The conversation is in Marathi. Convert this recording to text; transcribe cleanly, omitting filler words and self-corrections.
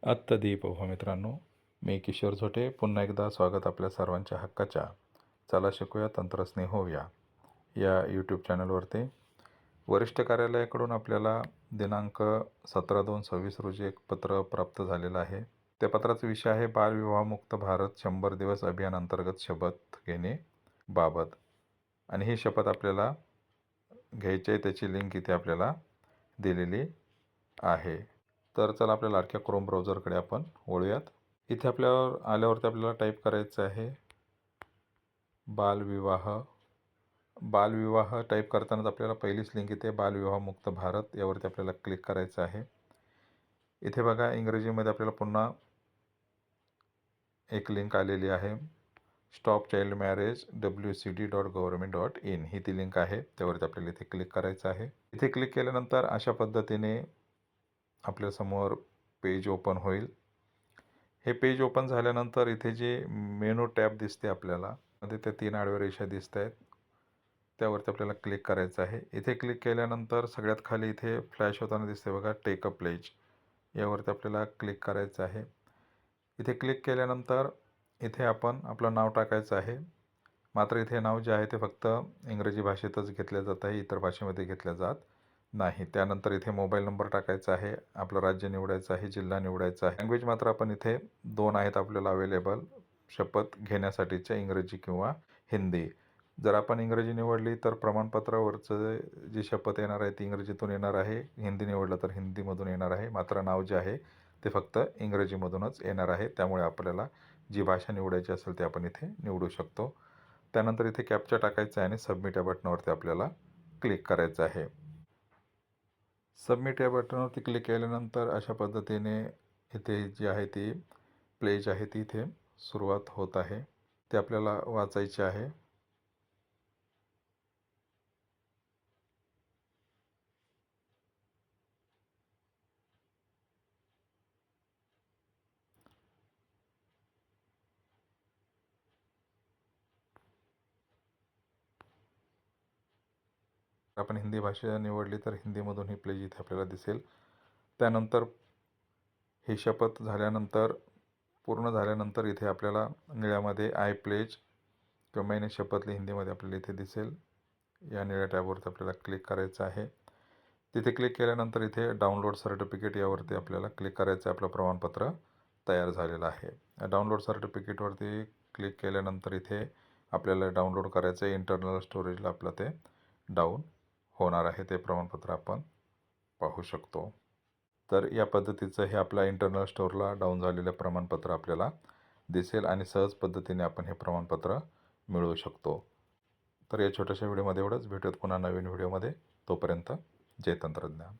आत्तदीप हो मित्रांनो, मी किशोर झोटे. पुन्हा एकदा स्वागत आपल्या सर्वांच्या हक्काच्या चला शिकूया तंत्रस्नेह होऊया या यूट्यूब चॅनलवरती. वरिष्ठ कार्यालयाकडून आपल्याला दिनांक 17/2/26 रोजी एक पत्र प्राप्त झालेलं आहे. त्या पत्राचा विषय आहे बालविवाहमुक्त भारत 100 दिवस अभियान अंतर्गत शपथ घेणे बाबत. आणि ही शपथ आपल्याला घ्यायची आहे, त्याची लिंक इथे आपल्याला दिलेली आहे. तर चला आपल्या लाडक्या क्रोम ब्राउझरकडे आपण वळूयात. इथे आपल्यावर आल्यावरती आपल्याला टाईप करायचं आहे बालविवाह. बालविवाह टाईप करतानाच आपल्याला पहिलीच लिंक येते बालविवाहमुक्त भारत, यावरती आपल्याला क्लिक करायचं आहे. इथे बघा इंग्रजीमध्ये आपल्याला पुन्हा एक लिंक आलेली आहे, स्टॉप चाइल्ड मॅरेज wcd.government.in ही ती लिंक आहे. त्यावरती आपल्याला इथे क्लिक करायचं आहे. इथे क्लिक केल्यानंतर अशा पद्धतीने आपल्यासमोर पेज ओपन होईल. हे पेज ओपन झाल्यानंतर इथे जे मेनू टॅब दिसते आपल्याला, मध्ये त्या 3 आडव्या रेषा दिसत आहेत, त्यावरती आपल्याला क्लिक करायचं आहे. इथे क्लिक केल्यानंतर सगळ्यात खाली इथे फ्लॅश होताना दिसते बघा, टेक अ प्लेज, यावरती आपल्याला क्लिक करायचं आहे. इथे क्लिक केल्यानंतर इथे आपण आपलं नाव टाकायचं आहे. मात्र इथे नाव जे आहे ते फक्त इंग्रजी भाषेतच घेतलं जात आहे, इतर भाषेमध्ये घेतलं जात नाही. त्यानंतर इथे मोबाईल नंबर टाकायचा आहे, आपलं राज्य निवडायचं आहे, जिल्हा निवडायचा आहे. लँग्वेज मात्र आपण इथे 2 आहेत आपल्याला अवेलेबल शपथ घेण्यासाठीच्या, इंग्रजी किंवा हिंदी. जर आपण इंग्रजी निवडली तर प्रमाणपत्रावरचं जी शपथ येणार आहे ती इंग्रजीतून येणार आहे, हिंदी निवडलं तर हिंदीमधून येणार आहे. मात्र नाव जे आहे ते फक्त इंग्रजीमधूनच येणार आहे. त्यामुळे आपल्याला जी भाषा निवडायची असेल ते आपण इथे निवडू शकतो. त्यानंतर इथे कॅप्चा टाकायचा आहे आणि सबमिट या बटनावरती आपल्याला क्लिक करायचं आहे. सबमिट या बटनावरती क्लिक केल्यानंतर अशा पद्धतीने इथे जी आहे ती प्लेज आहे ती इथे सुरुवात होत आहे. ते आपल्याला वाचायचे आहे. आपण हिंदी भाषा निवडली तर हिंदीमधून ही प्लेज इथे आपल्याला दिसेल. त्यानंतर ही शपथ झाल्यानंतर पूर्ण झाल्यानंतर इथे आपल्याला निळ्यामध्ये आय प्लेज किंवा मैंने शपथ ली हिंदीमध्ये आपल्याला इथे दिसेल. या निळ्या टॅबवरती आपल्याला क्लिक करायचं आहे. तिथे क्लिक केल्यानंतर इथे डाउनलोड सर्टिफिकेट यावरती आपल्याला क्लिक करायचं आहे. आपलं प्रमाणपत्र तयार झालेलं आहे. डाउनलोड सर्टिफिकेटवरती क्लिक केल्यानंतर इथे आपल्याला डाउनलोड करायचं आहे. इंटरनल स्टोरेजला आपलं ते डाऊन होणार आहे. ते प्रमाणपत्र आपण पाहू शकतो. तर या पद्धतीचं हे आपल्या इंटरनल स्टोअरला डाऊन झालेलं प्रमाणपत्र आपल्याला दिसेल आणि सहज पद्धतीने आपण हे प्रमाणपत्र मिळवू शकतो. तर या छोट्याशा व्हिडिओमध्ये एवढंच. भेटूयात पुन्हा नवीन व्हिडिओमध्ये. तोपर्यंत जय तंत्रज्ञान.